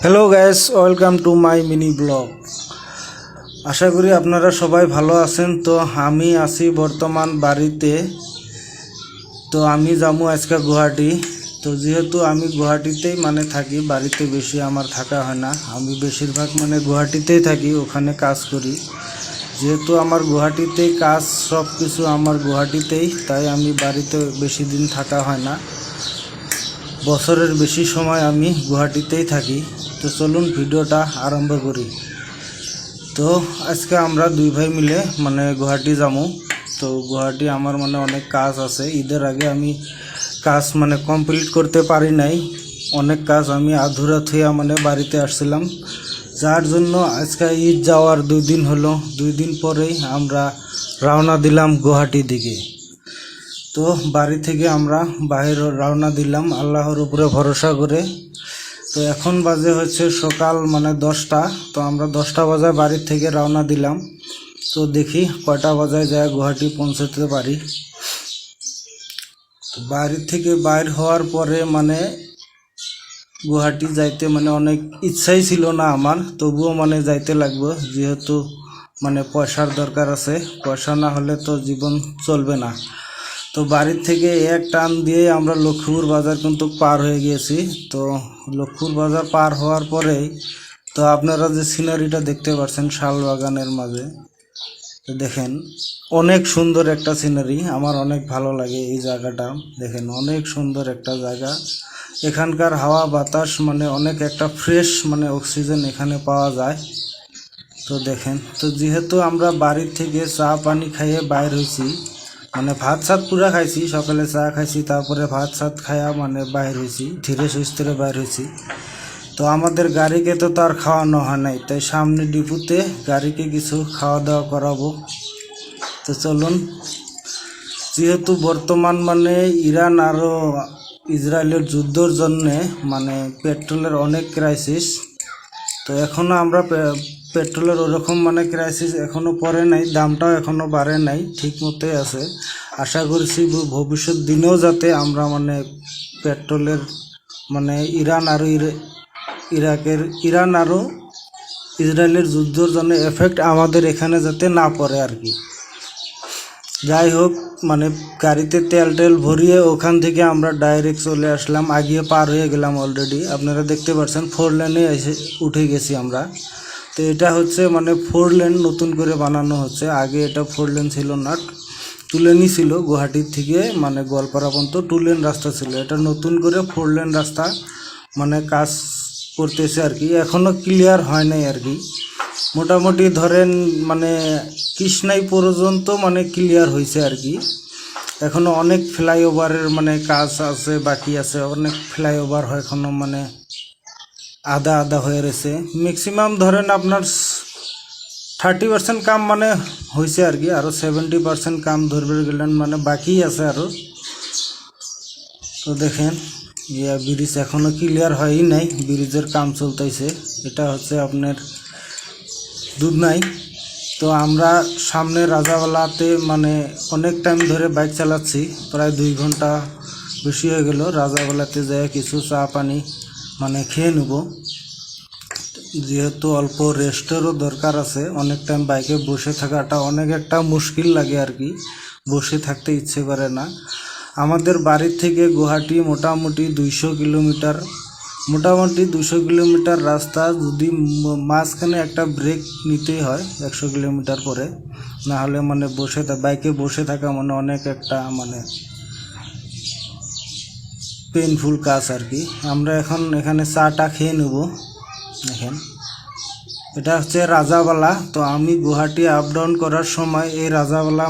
Hello guys, welcome to my mini blog. আশা করি আপনারা সবাই ভালো আছেন। তো আমি আছি বর্তমান বাড়িতে। তো আমি যাবো আজকে গুয়াহাটি। তো যেহেতু আমি গুয়াহাটিতেই থাকি, বাড়িতে বেশি আমার থাকা হয় না। আমি বেশিরভাগ গুয়াহাটিতেই থাকি, ওখানে কাজ করি। যেহেতু আমার গুয়াহাটিতেই কাজ, সব কিছু আমার গুয়াহাটিতেই, তাই আমি বাড়িতে বেশি দিন থাকা হয় না। বছরের বেশি সময় আমি গুয়াহাটিতেই থাকি। তো চলুন ভিডিওটা আরম্ভ করি। তো আজকে আমরা দুই ভাই মিলে গুয়াহাটি যাবো। তো গুয়াহাটি আমার অনেক কাজ আছে। ঈদের আগে আমি কাজ কমপ্লিট করতে পারি নাই। অনেক কাজ আমি আধুরা থুয়া বাড়িতে আসছিলাম, যার জন্য আজকে ঈদ যাওয়ার 2 দিন হলো। 2 দিন পরেই আমরা রওনা দিলাম গুয়াহাটি দিকে। তো বাড়ি থেকে আমরা বাইরে রওনা দিলাম আল্লাহর উপরে ভরসা করে। তো এখন বাজে হচ্ছে সকাল 10টা। তো আমরা 10টা বাজায় বাড়ি থেকে রওনা দিলাম। তো দেখি কয়টা বাজায় যায় গুয়াহাটি পৌঁছতে পারি। বাড়ি থেকে বাইর হওয়ার পরে গুয়াহাটি যাইতে অনেক ইচ্ছাই ছিল না আমার, তবুও যাইতে লাগবে, যেহেতু পয়সার দরকার আছে। পয়সা না হলে তো জীবন চলবে না। তো বাড়ির থেকে এক টান দিয়ে আমরা লক্ষ্মীপুর বাজার কিন্তু পার হয়ে গিয়েছি। তো লক্ষ্মীপুর বাজার পার হওয়ার পরেই তো আপনারা যে সিনারিটা দেখতে পাচ্ছেন শাল বাগানের মাঝে, তো দেখেন অনেক সুন্দর একটা সিনারি। আমার অনেক ভালো লাগে এই জায়গাটা। দেখেন অনেক সুন্দর একটা জায়গা। এখানকার হাওয়া বাতাস অনেক একটা ফ্রেশ অক্সিজেন এখানে পাওয়া যায়। তো দেখেন, তো যেহেতু আমরা বাড়ির থেকে চা পানি খাইয়ে বাইর হয়েছি, ভাত সাত পুরা খাইছি, সকালে চা খাইছি, তারপরে ভাত সাত খাইয়া বাইর হয়েছি, ধীরে সুস্থে বাইর হয়েছি। তো আমাদের গাড়িকে তো তার খাওয়ানো হয় নাই, তাই সামনে ডিপুতে গাড়িকে কিছু খাওয়া দাওয়া করাবো। তো চলুন, যেহেতু বর্তমান ইরান আরও ইসরায়েলের যুদ্ধর জন্যে পেট্রোলের অনেক ক্রাইসিস। তো এখনও আমরা পেট্রোলের ওরকম ক্রাইসিস এখনও পড়ে নাই, দামটাও এখনও বাড়ে নাই, ঠিক মতোই আছে। আশা করছি ভবিষ্যৎ দিনেও যাতে আমরা পেট্রোলের ইরান আরও ইসরায়েলের যুদ্ধর জন্য এফেক্ট আমাদের এখানে যাতে না পড়ে আর কি। যাই হোক, গাড়িতে তেল ভরিয়ে ওখান থেকে আমরা ডাইরেক্ট চলে আসলাম, আগিয়ে পার হয়ে গেলাম অলরেডি। আপনারা দেখতে পাচ্ছেন 4 লেনে এসে উঠে গেছি আমরা। তো এটা হচ্ছে 4 লেন নতুন করে বানানো হচ্ছে। আগে এটা 4 লেন ছিল না, 2 লেনই ছিল। গুয়াহাটির থেকে গোয়ালপাড়া পর্যন্ত 2 লেন রাস্তা ছিল। এটা নতুন করে 4 লেন রাস্তা কাজ করতেছে আর কি। এখনও ক্লিয়ার হয় নাই আর কি। মোটামুটি ধরেন কৃষ্ণাই পর্যন্ত ক্লিয়ার হয়েছে আর কি। এখনও অনেক ফ্লাইওভারের কাজ আছে, বাকি আছে। অনেক ফ্লাইওভার এখনও আধা আধা হয়ে রয়েছে। ম্যাক্সিমাম ধরেন আপনার 30% কাম হয়েছে আর কি। আরও 70% কাম ধরবে গেলেন বাকি আছে আরও। তো দেখেন ব্রিজ এখনও ক্লিয়ার হয়ই নাই, ব্রিজের কাম চলতেছে। এটা হচ্ছে আপনার দুধনাই। তো আমরা সামনে রাজাওয়ালাতে অনেক টাইম ধরে বাইক চালাচ্ছি, প্রায় 2 ঘন্টা বেশি হয়ে গেল। রাজাওয়ালাতে যায় কিছু চা পানি খেয়ে নেব, যেহেতু অল্প রেস্টেরও দরকার আছে। অনেক টাইম বাইকে বসে থাকাটা অনেক একটা মুশকিল লাগে আর কি, বসে থাকতে ইচ্ছে করে না। আমাদের বাড়ির থেকে গুয়াহাটি মোটামুটি 200 কিলোমিটার, মোটামুটি 200 কিলোমিটার রাস্তা। যদি মাঝখানে একটা ব্রেক নিতেই হয় 100 কিলোমিটার পরে, না হলে বসে বাইকে বসে থাকা অনেক একটা পেইনফুল কাজ আর কি। আমরা এখন এখানে চাটা খেয়ে নেব। দেখেন এটা হচ্ছে রাজাওয়ালা। তো আমি গুয়াহাটি আপ ডাউন করার সময় এই রাজাওয়ালা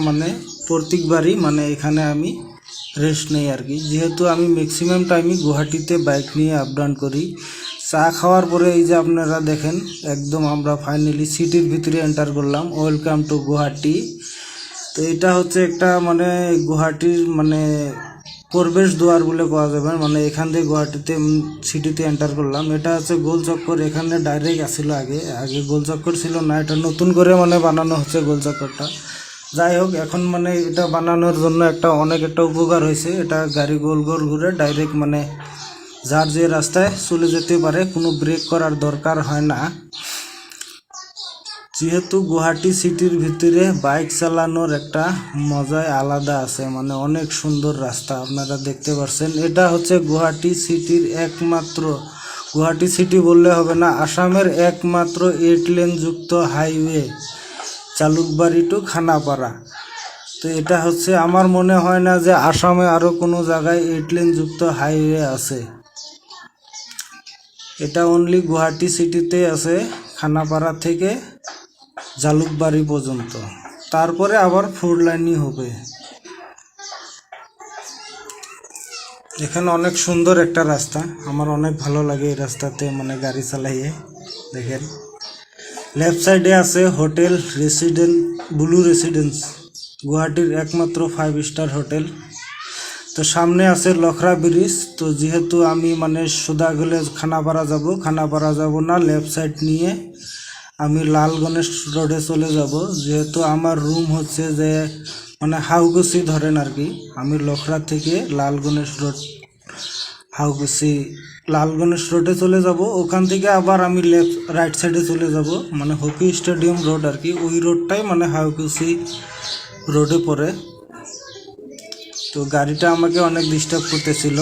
প্রত্যেকবারই এখানে আমি রেস্ট নেই আর কি। যেহেতু আমি ম্যাক্সিমাম টাইমই গুয়াহাটিতে বাইক নিয়ে আপ ডাউন করি। চা খাওয়ার পরে এই যে আপনারা দেখেন, একদম আমরা ফাইনালি সিটির ভিতরে এন্টার করলাম। Welcome to Guwahati. তো এটা হচ্ছে একটা গুয়াহাটির প্রবেশ দুয়ার বলে পাওয়া যাবে। এখান থেকে গুয়াহাটিতে সিটিতে এন্টার করলাম। এটা হচ্ছে গোল চক্কর। এখানে ডাইরেক্ট আসছিল, আগে গোল চক্কর ছিল না, এটা নতুন করে বানানো হচ্ছে গোল চক্করটা। যাই হোক, এখন এটা বানানোর জন্য অনেক একটা উপকার হয়েছে। এটা গাড়ি গোল গোল ঘুরে ডাইরেক্ট যার যে রাস্তায় চলে যেতে পারে, কোনো ব্রেক করার দরকার হয় না। যেহেতু গুয়াহাটি সিটির ভিতরে বাইক চালানোর একটা মজাই আলাদা আছে, মানে অনেক সুন্দর রাস্তা আপনারা দেখতে পাচ্ছেন। এটা হচ্ছে গুয়াহাটি সিটির একমাত্র, গুয়াহাটি সিটি বললে হবে না, আসামের একমাত্র 8 লেন যুক্ত হাইওয়ে জালুকবাড়ি টু খানাপাড়া। তো এটা হচ্ছে, আমার মনে হয় না যে আসামে আরও কোনো জায়গায় 8 লেন যুক্ত হাইওয়ে আছে। এটা অনলি গুয়াহাটি সিটিতে আছে, খানাপাড়া থেকে জালুকবাড়ি পর্যন্ত। তারপরে আবার 4 লাইনই হবে। এখানে অনেক সুন্দর একটা রাস্তা, আমার অনেক ভালো লাগে এই রাস্তাতে মানে গাড়ি চালাইয়ে। দেখেন লেফট সাইডে আছে হোটেল রেসিডেন্ট, ব্লু রেসিডেন্স, গুয়াহাটির একমাত্র 5 স্টার হোটেল। তো সামনে আছে লখরা ব্রিজ। তো যেহেতু আমি মানে সোজা গেলে খানাপাড়া যাব না, লেফট সাইড নিয়ে আমি লাল গণেশ রোডে চলে যাব। যেহেতু আমার রুম হচ্ছে যে মানে হাউকুসি ধরেন আর কি, আমি লখরা থেকে লাল গণেশ রোড, হাউকুসি লাল গণেশ রোডে চলে যাব। ওখান থেকে আবার আমি রাইট সাইডে চলে যাব, মানে হকি স্টেডিয়াম রোড আর কি, ওই রোডটাই মানে হাউকুসি রোডে পড়ে। তো গাড়িটা আমাকে অনেক ডিস্টার্ব করতেছিল।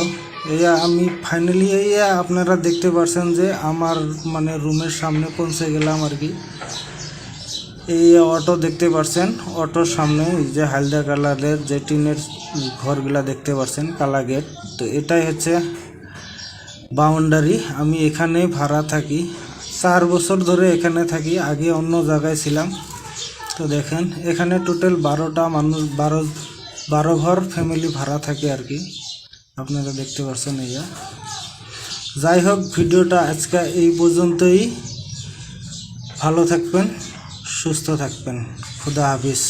এই আমি ফাইনালি এই আপনারা দেখতে পাচ্ছেন যে আমার মানে রুমের সামনে পৌঁছে গেলাম আর কি। এই অটো দেখতে পাচ্ছেন, অটোর সামনে এই যে হালদা কালারের যে টিনের ঘরগুলা দেখতে পাচ্ছেন, কালা গেট। তো এটাই হচ্ছে বাউন্ডারি। আমি এখানে ভাড়া থাকি, 4 বছর ধরে এখানে থাকি, আগে অন্য জায়গায় ছিলাম। তো দেখেন এখানে টোটাল 12টা মানুষ, 12 ঘর ফ্যামিলি ভাড়া থাকে আর কি, আপনারা দেখতে পাচ্ছেন। যাই হোক, ভিডিওটা আজকে এই পর্যন্তই। ভালো থাকবেন, সুস্থ থাকবেন, খুদা হাফিজ।